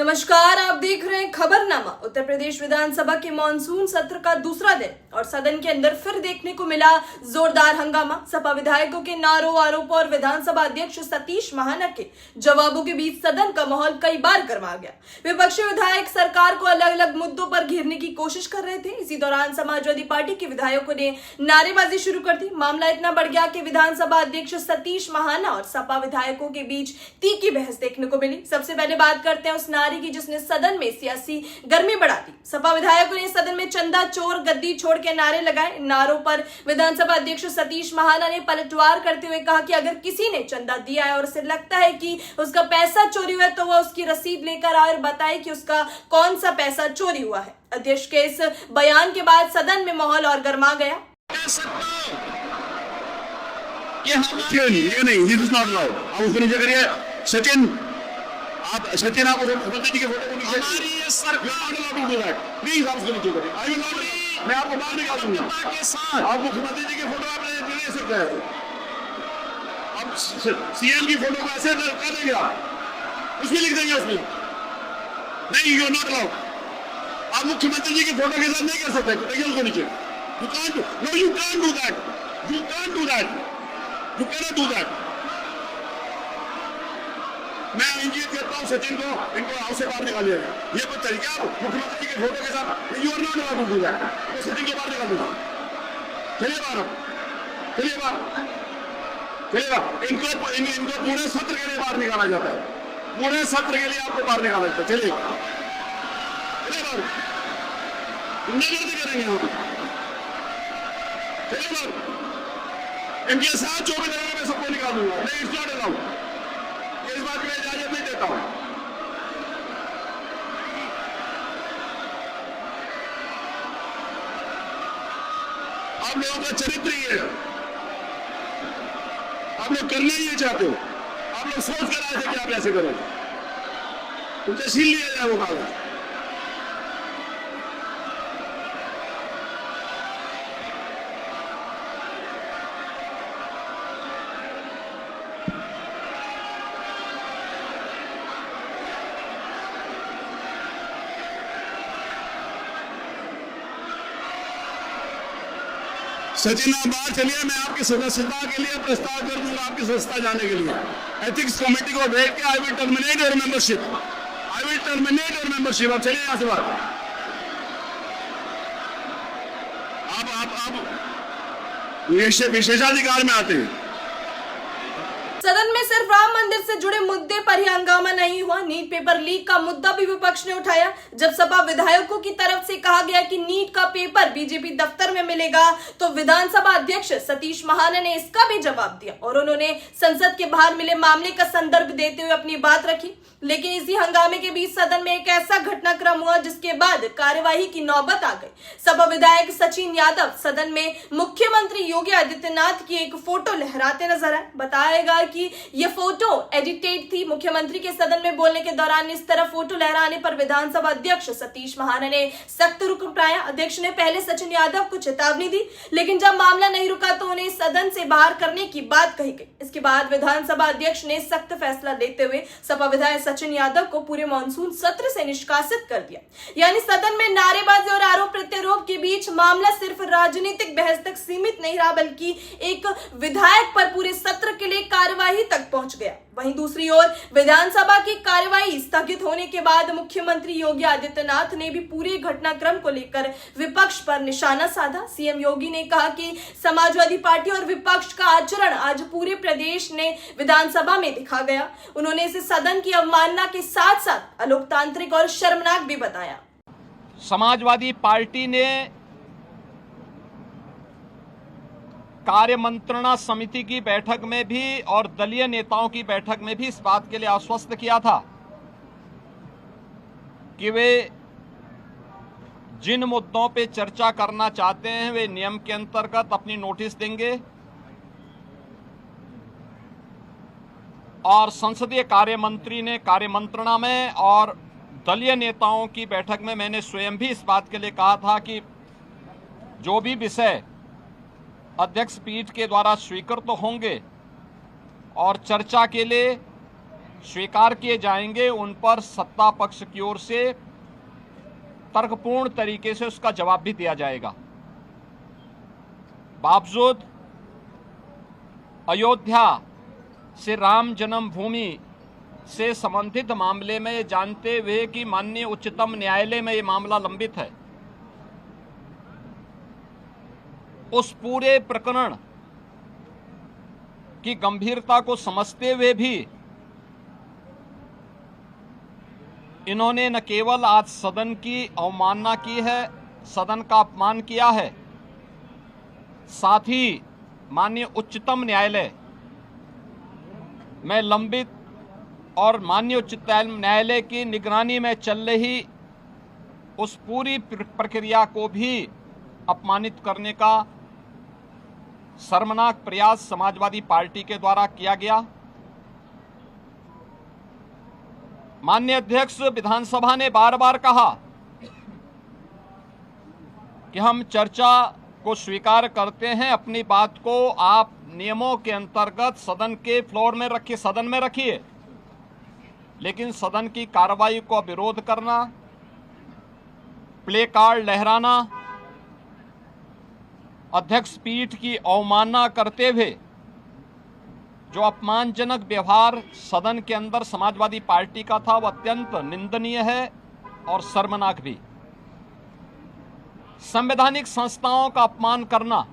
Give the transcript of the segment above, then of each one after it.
नमस्कार, आप देख रहे हैं खबरनामा। उत्तर प्रदेश विधानसभा के मानसून सत्र का दूसरा दिन और सदन के अंदर फिर देखने को मिला जोरदार हंगामा। सपा विधायकों के नारों, आरोपों और विधानसभा अध्यक्ष सतीश महाना के जवाबों के बीच सदन का माहौल कई बार गर्मा गया। विपक्षी विधायक सरकार को अलग अलग मुद्दों पर घेरने की कोशिश कर रहे थे। इसी दौरान समाजवादी पार्टी के विधायकों ने नारेबाजी शुरू कर दी। मामला इतना बढ़ गया कि विधानसभा अध्यक्ष सतीश महाना और सपा विधायकों के बीच तीखी बहस देखने को मिली। सबसे पहले बात करते हैं उस नारे की जिसने सदन में सियासी गर्मी बढ़ा दी। सपा विधायकों ने सदन में चंदा चोर गद्दी छोड़ के नारे लगाए। नारों पर विधानसभा अध्यक्ष सतीश महाना ने पलटवार करते हुए कहा कि अगर किसी ने चंदा दिया है और उसे लगता है कि उसका पैसा चोरी हुआ है तो वह उसकी रसीद लेकर आए और बताए कि उसका कौन सा पैसा चोरी हुआ है। अध्यक्ष के इस बयान के बाद सदन में माहौल और गर्मा गया। सचिन आप मुख्यमंत्री जी के फोटो को नीचे प्लीज आप उसको नीचे करिए। मैं आपको बाहर निकाल दूंगा। आप मुख्यमंत्री जी की फोटो आप ले सकते हैं। अब सीएम की फोटो को ऐसे कर देंगे आप, उसमें लिख देंगे उसमें नहीं, यू नॉट अलाउड। आप मुख्यमंत्री जी की फोटो के साथ नहीं कर सकते। देखिए उसको नीचे। You can't do that. You cannot do that. मैं इंजीनियर कहता हूं सचिन को, इनको हाउस से बाहर निकाल दिया। ये कोई तरीका मुख्यमंत्री जी के फोटो के साथ? You are not allowed to do that. तो सचिन को बाहर निकाल दूंगा। चलिए बाहर, चलिए बाहर। इनको पूरे सत्र के लिए बाहर निकाला जाता है। पूरे सत्र के लिए आपको बाहर निकाला जाता है। चलिए बाहर, नजर करेंगे हम। चलिए बाहर। इनके साथ जो भी लगेगा मैं सबको निकाल दूंगा। नहीं, इट्स नॉट अलाउड। इस बात में इजाजत नहीं देता हूं। आप लोगों का चरित्र ही है। आप लोग करना ही ये चाहते हो। आप लोग सोच कर आए थे कि आप ऐसे करें, तुमसे छीन लिया जाए वो कागज। सचिन आप बाहर चलिए। मैं आपकी सदस्यता के लिए प्रस्ताव कर दूंगा, आपकी सदस्यता जाने के लिए। एथिक्स कमेटी को भेज के I will terminate your membership. आप चलिए यहां से बाहर। आप विशेषाधिकार में आते हैं। सदन में सिर्फ राम मंदिर से जुड़े मुद्दे पर ही हंगामा नहीं हुआ, नीट पेपर लीक का मुद्दा भी विपक्ष ने उठाया। जब सपा विधायकों की तरफ से कहा गया कि नीट का पेपर बीजेपी दफ्तर में मिलेगा तो विधानसभा अध्यक्ष सतीश महाना ने इसका भी जवाब दिया और उन्होंने संसद के बाहर मिले मामले का संदर्भ देते हुए अपनी बात रखी। लेकिन इसी हंगामे के बीच सदन में एक ऐसा घटनाक्रम हुआ जिसके बाद कार्यवाही की नौबत आ गई। सपा विधायक सचिन यादव सदन में मुख्यमंत्री योगी आदित्यनाथ की एक फोटो लहराते नजर आए। बताएगा कि यह फोटो एडिटेड थी। मुख्यमंत्री के सदन में बोलने के दौरान इस तरह फोटो लहराने पर विधानसभा अध्यक्ष सतीश महाना ने सख्त रुख अपनाया। अध्यक्ष ने पहले सचिन यादव को चेतावनी दी, लेकिन जब मामला नहीं रुका तो उन्हें सदन से बाहर करने की बात कही गई। इसके बाद विधानसभा अध्यक्ष ने सख्त फैसला लेते हुए सपा विधायक सचिन यादव को पूरे मानसून सत्र से निष्कासित कर दिया। यानी सदन में नारेबाजी और आरोप प्रत्यारोप के बीच मामला सिर्फ राजनीतिक बहस तक सीमित नहीं रहा, बल्कि एक विधायक पर पूरे सत्र के लिए कार्यवाही तक पहुंच गया। वहीं दूसरी ओर विधानसभा की कार्यवाही स्थगित होने के बाद मुख्यमंत्री योगी आदित्यनाथ ने भी पूरे घटनाक्रम को लेकर विपक्ष पर निशाना साधा। सीएम योगी ने कहा कि समाजवादी पार्टी और विपक्ष का आचरण आज पूरे प्रदेश ने विधानसभा में दिखा गया। उन्होंने इसे सदन की अवमानना के साथ साथ अलोकतांत्रिक और शर्मनाक भी बताया। समाजवादी पार्टी ने कार्य मंत्रणा समिति की बैठक में भी और दलीय नेताओं की बैठक में भी इस बात के लिए आश्वस्त किया था कि वे जिन मुद्दों पे चर्चा करना चाहते हैं वे नियम के अंतर्गत अपनी नोटिस देंगे और संसदीय कार्य मंत्री ने कार्य मंत्रणा में और दलीय नेताओं की बैठक में मैंने स्वयं भी इस बात के लिए कहा था कि जो भी विषय अध्यक्ष पीठ के द्वारा स्वीकृत होंगे और चर्चा के लिए स्वीकार किए जाएंगे उन पर सत्ता पक्ष की ओर से तर्कपूर्ण तरीके से उसका जवाब भी दिया जाएगा। बावजूद अयोध्या से राम जन्मभूमि से संबंधित मामले में ये जानते हुए कि माननीय उच्चतम न्यायालय में ये मामला लंबित है, उस पूरे प्रकरण की गंभीरता को समझते हुए भी इन्होंने न केवल आज सदन की अवमानना की है, सदन का अपमान किया है, साथ ही माननीय उच्चतम न्यायालय में लंबित और माननीय उच्चतम न्यायालय की निगरानी में चल रही उस पूरी प्रक्रिया को भी अपमानित करने का शर्मनाक प्रयास समाजवादी पार्टी के द्वारा किया गया। माननीय अध्यक्ष विधानसभा ने बार बार कहा कि हम चर्चा को स्वीकार करते हैं, अपनी बात को आप नियमों के अंतर्गत सदन के फ्लोर में रखिए, सदन में रखिए, लेकिन सदन की कार्रवाई को विरोध करना, प्ले कार्ड लहराना, अध्यक्ष पीठ की अवमानना करते हुए जो अपमानजनक व्यवहार सदन के अंदर समाजवादी पार्टी का था, वह अत्यंत निंदनीय है और शर्मनाक भी। संवैधानिक संस्थाओं का अपमान करना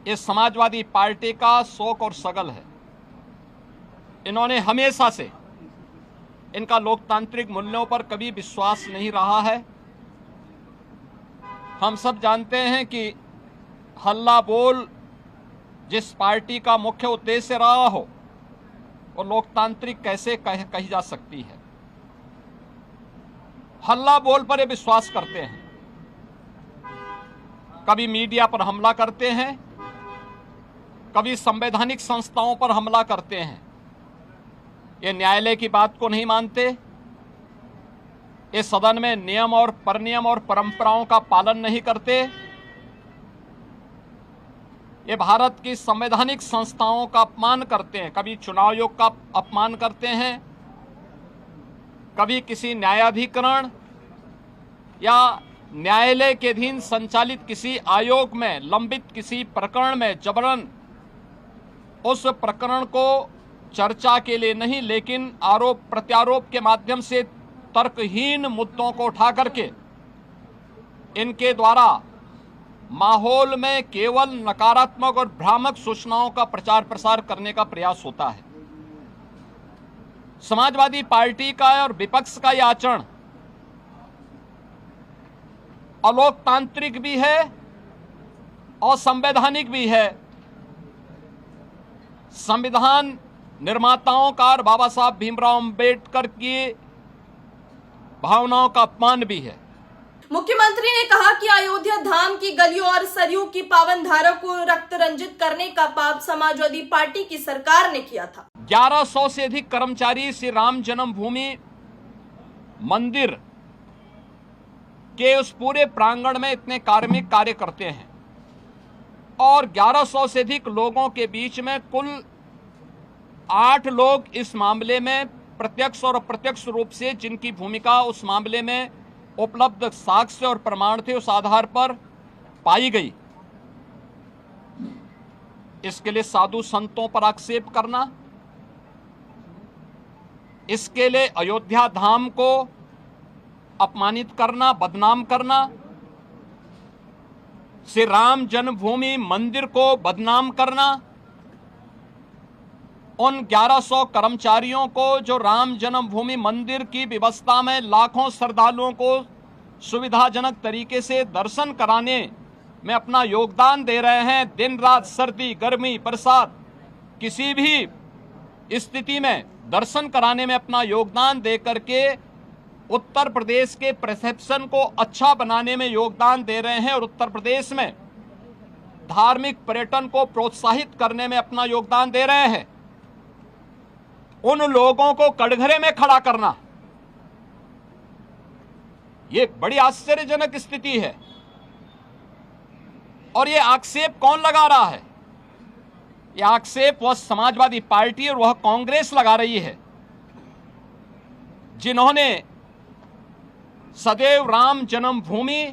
ये समाजवादी पार्टी का शौक और सगल है। इन्होंने हमेशा से इनका लोकतांत्रिक मूल्यों पर कभी विश्वास नहीं रहा है। हम सब जानते हैं कि हल्ला बोल जिस पार्टी का मुख्य उद्देश्य रहा हो वो लोकतांत्रिक कैसे कही जा सकती है। हल्ला बोल पर ये विश्वास करते हैं, कभी मीडिया पर हमला करते हैं, कभी संवैधानिक संस्थाओं पर हमला करते हैं। ये न्यायालय की बात को नहीं मानते, ये सदन में नियम और परनियम और परंपराओं का पालन नहीं करते, ये भारत की संवैधानिक संस्थाओं का अपमान करते हैं, कभी चुनाव आयोग का अपमान करते हैं, कभी किसी न्यायाधिकरण या न्यायालय के अधीन संचालित किसी आयोग में लंबित किसी प्रकरण में जबरन उस प्रकरण को चर्चा के लिए नहीं, लेकिन आरोप प्रत्यारोप के माध्यम से तर्कहीन मुद्दों को उठा करके इनके द्वारा माहौल में केवल नकारात्मक और भ्रामक सूचनाओं का प्रचार प्रसार करने का प्रयास होता है। समाजवादी पार्टी का और विपक्ष का यह आचरण अलोकतांत्रिक भी है और संवैधानिक भी है। संविधान निर्माताओं का और बाबा साहब भीमराव अंबेडकर की भावनाओं का अपमान भी है। मुख्यमंत्री ने कहा कि अयोध्या धाम की गलियों और सरयू की पावन धारा को रक्त रंजित करने का पाप समाजवादी पार्टी की सरकार ने किया था। 1100 से अधिक कर्मचारी श्री राम जन्मभूमि मंदिर के उस पूरे प्रांगण में इतने कार्मिक कार्य करते हैं और 1100 से अधिक लोगों के बीच में कुल 8 लोग इस मामले में प्रत्यक्ष और अप्रत्यक्ष रूप से जिनकी भूमिका उस मामले में उपलब्ध साक्ष्य और प्रमाण थे उस आधार पर पाई गई। इसके लिए साधु संतों पर आक्षेप करना, इसके लिए अयोध्या धाम को अपमानित करना, बदनाम करना, श्री राम जन्मभूमि मंदिर को बदनाम करना, उन 1100 कर्मचारियों को जो राम जन्मभूमि मंदिर की व्यवस्था में लाखों श्रद्धालुओं को सुविधाजनक तरीके से दर्शन कराने में अपना योगदान दे रहे हैं, दिन रात सर्दी गर्मी बरसात किसी भी स्थिति में दर्शन कराने में अपना योगदान दे करके उत्तर प्रदेश के परसेप्शन को अच्छा बनाने में योगदान दे रहे हैं और उत्तर प्रदेश में धार्मिक पर्यटन को प्रोत्साहित करने में अपना योगदान दे रहे हैं। उन लोगों को कटघरे में खड़ा करना ये बड़ी आश्चर्यजनक स्थिति है। और ये आक्षेप कौन लगा रहा है? यह आक्षेप वह समाजवादी पार्टी और वह कांग्रेस लगा रही है जिन्होंने सदैव राम जन्मभूमि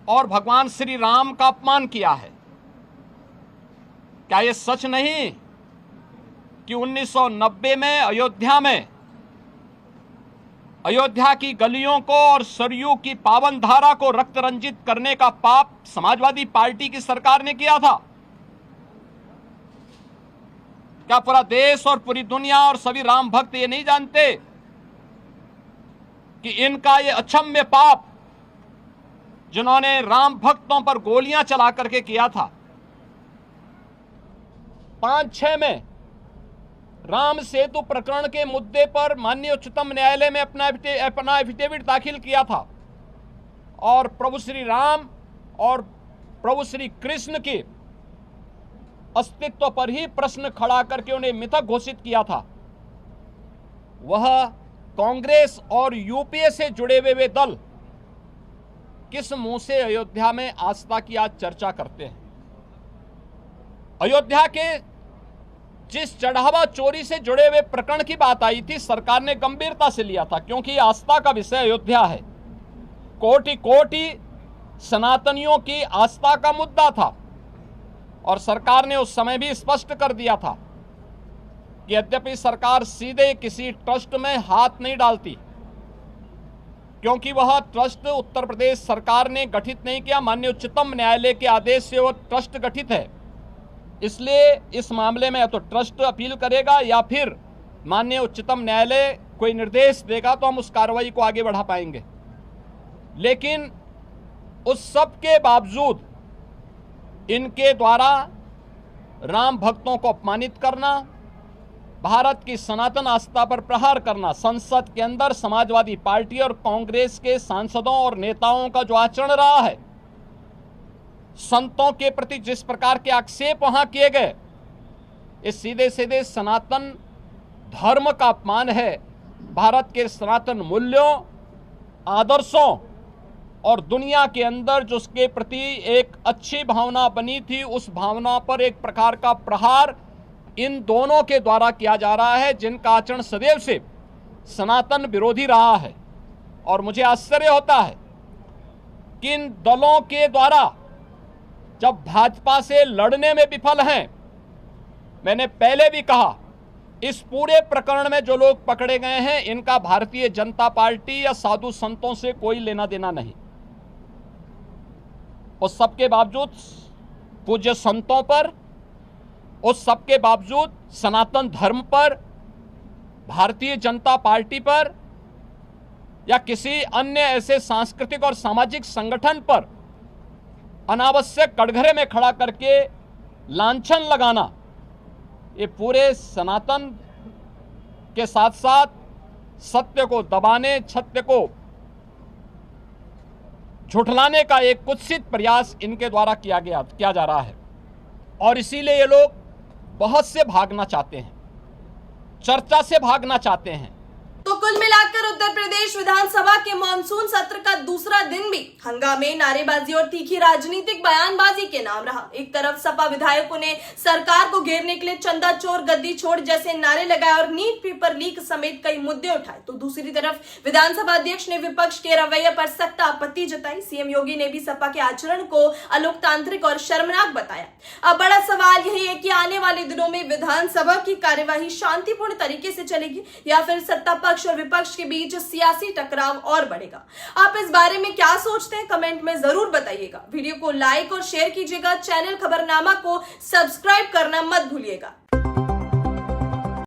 और भगवान श्री राम का अपमान किया है। क्या यह सच नहीं कि 1990 में अयोध्या की गलियों को और सरयू की पावन धारा को रक्त रंजित करने का पाप समाजवादी पार्टी की सरकार ने किया था? क्या पूरा देश और पूरी दुनिया और सभी राम भक्त ये नहीं जानते कि इनका ये अक्षम्य पाप जिन्होंने राम भक्तों पर गोलियां चला करके किया था? 5-6 में राम सेतु प्रकरण के मुद्दे पर माननीय उच्चतम न्यायालय में अपना एफिडेविट दाखिल किया था और प्रभु श्री राम और प्रभु श्री कृष्ण के अस्तित्व पर ही प्रश्न खड़ा करके उन्हें मिथक घोषित किया था। वह कांग्रेस और यूपीए से जुड़े हुए दल किस मुंह से अयोध्या में आस्था की आज चर्चा करते हैं? अयोध्या के जिस चढ़ावा चोरी से जुड़े हुए प्रकरण की बात आई थी, सरकार ने गंभीरता से लिया था क्योंकि आस्था का विषय अयोध्या है। कोटि कोटि सनातनियों की आस्था का मुद्दा था और सरकार ने उस समय भी स्पष्ट कर दिया था कि यद्यपि सरकार सीधे किसी ट्रस्ट में हाथ नहीं डालती क्योंकि वह ट्रस्ट उत्तर प्रदेश सरकार ने गठित नहीं किया, माननीय उच्चतम न्यायालय के आदेश से वह ट्रस्ट गठित है। इसलिए इस मामले में या तो ट्रस्ट अपील करेगा या फिर माननीय उच्चतम न्यायालय कोई निर्देश देगा तो हम उस कार्रवाई को आगे बढ़ा पाएंगे। लेकिन उस सब के बावजूद इनके द्वारा राम भक्तों को अपमानित करना, भारत की सनातन आस्था पर प्रहार करना, संसद के अंदर समाजवादी पार्टी और कांग्रेस के सांसदों और नेताओं का जो आचरण रहा है, संतों के प्रति जिस प्रकार के आक्षेप वहां किए गए, ये सीधे सीधे सनातन धर्म का अपमान है। भारत के सनातन मूल्यों, आदर्शों और दुनिया के अंदर जो उसके प्रति एक अच्छी भावना बनी थी, उस भावना पर एक प्रकार का प्रहार इन दोनों के द्वारा किया जा रहा है, जिनका आचरण सदैव से सनातन विरोधी रहा है। और मुझे आश्चर्य होता है कि इन दलों के द्वारा जब भाजपा से लड़ने में विफल हैं, मैंने पहले भी कहा, इस पूरे प्रकरण में जो लोग पकड़े गए हैं इनका भारतीय जनता पार्टी या साधु संतों से कोई लेना देना नहीं। उस सबके बावजूद पूज्य संतों पर, उस सबके बावजूद सनातन धर्म पर, भारतीय जनता पार्टी पर या किसी अन्य ऐसे सांस्कृतिक और सामाजिक संगठन पर अनावश्यक कटघरे में खड़ा करके लांछन लगाना, ये पूरे सनातन के साथ साथ सत्य को दबाने, सत्य को झुठलाने का एक कुत्सित प्रयास इनके द्वारा किया जा रहा है। और इसीलिए ये लोग बहुत से भागना चाहते हैं, चर्चा से भागना चाहते हैं। तो कुल मिलाकर उत्तर प्रदेश विधानसभा के मानसून सत्र का दूसरा दिन भी हंगामे, नारेबाजी और तीखी राजनीतिक बयानबाजी के नाम रहा। एक तरफ सपा विधायकों ने सरकार को घेरने के लिए चंदा चोर गद्दी छोड़ जैसे नारे लगाए और नीट पेपर लीक समेत कई मुद्दे उठाए, तो दूसरी तरफ विधानसभा अध्यक्ष ने विपक्ष के रवैये पर सख्त आपत्ति जताई। सीएम योगी ने भी सपा के आचरण को अलोकतांत्रिक और शर्मनाक बताया। अब बड़ा सवाल यही है कि आने वाले दिनों में विधानसभा की कार्यवाही शांतिपूर्ण तरीके से चलेगी या फिर सत्ता पक्ष और विपक्ष के बीच सियासी टकराव और बढ़ेगा। आप इस बारे में क्या सोचते हैं, कमेंट में जरूर बताइएगा। वीडियो को लाइक और शेयर कीजिएगा। चैनल खबरनामा को सब्सक्राइब करना मत भूलिएगा।